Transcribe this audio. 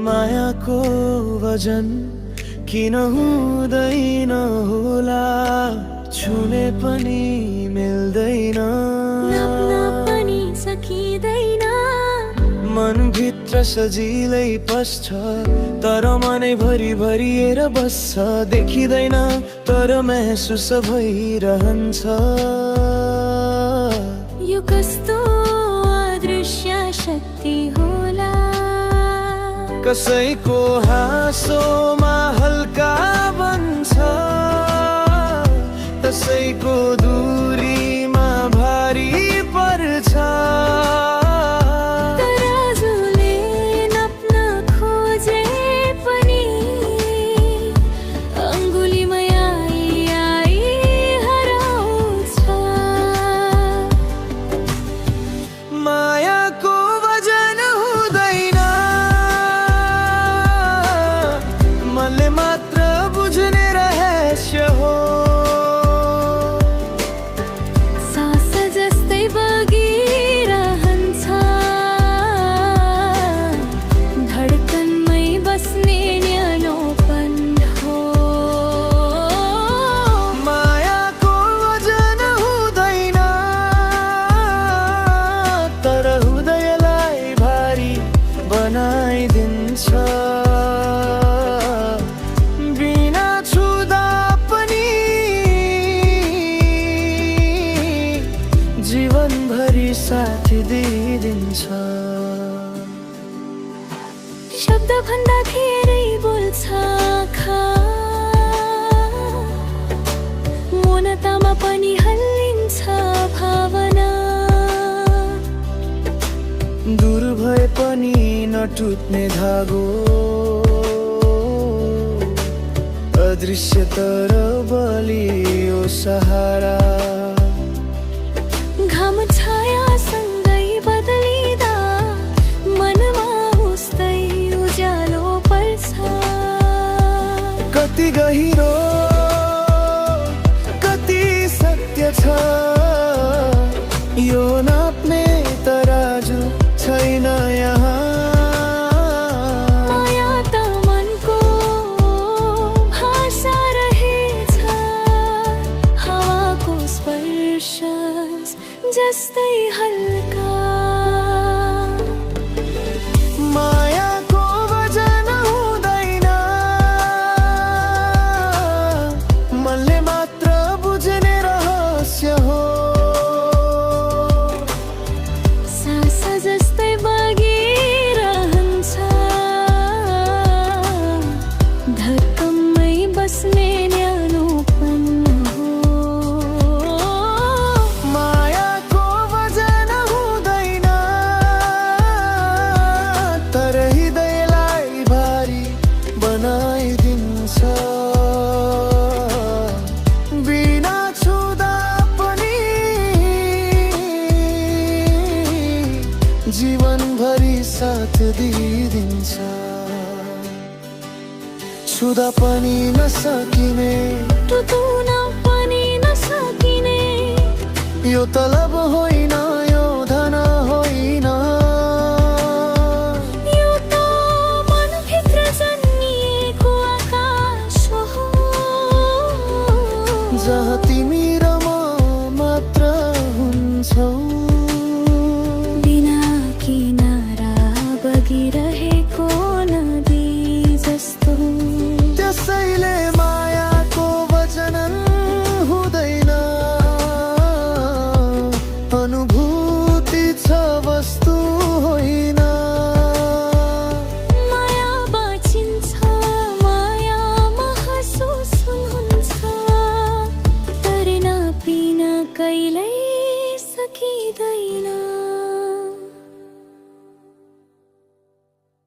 मायाको वजन किन हुँदैन होला, छुने पनि मिल्दैन, नाप्न पनि सकिँदैन। मनभित्र सजिलै पस्छ तर मनै भरि भरिएर बस्छ, देखिँदैन तर महसुस भइरहन्छ। यो कस्तो अदृश्य शक्ति होला, कसैको हाँसोमा हल्का बन्छ, कसैको दूरीमा भारी पर्छ। तराजुले नाप्न खोजे पनि अङ्गुलीमा आई हराउँछ। मायाको वजन हुँदैन, मनले मात्र बुझ्ने रहस्य हो। सास जस्तै बगिरहन्छ, धडकनमै बस्ने न्यानोपन हो। मायाको वजन हुँदैन तर हृदयलाई भारी बनाइदिन्छ। बिना छुँदा पनि जीवनभरि साथ दिइदिन्छ। शब्द भन्दा धेरै बोल्छ आँखा, मौनतामा पनि हल्लिन्छ भावना। दूर भए पनि नटुट्ने धागो, अदृश्य तर बलियो सहारा। घाम छायासँगै बदलिँदा मनमा उस्तै उज्यालो पर्छ। कति गहिरो कति सत्य छ, यो नाप्ने तराजु छैन यहाँ। माया त मनको भाषा रहेछ, हावाको स्पर्श जस्तै हल्का। मायाको वजन हुँदैन, मनले मात्र बुझ्ने रहस्य हो। सास जस्तै बगिरहन्छ, धडकनमै बस्ने न्यानोपन हो। मायाको वजन हुँदैन तर हृदयलाई भारी बनाइदिन्छ। बिना छुँदा पनि जीवनभरि साथ दिइदिन्छ। छुँदा पनि नसकिने, टुट्न पनि नसकिने, यो तलब हो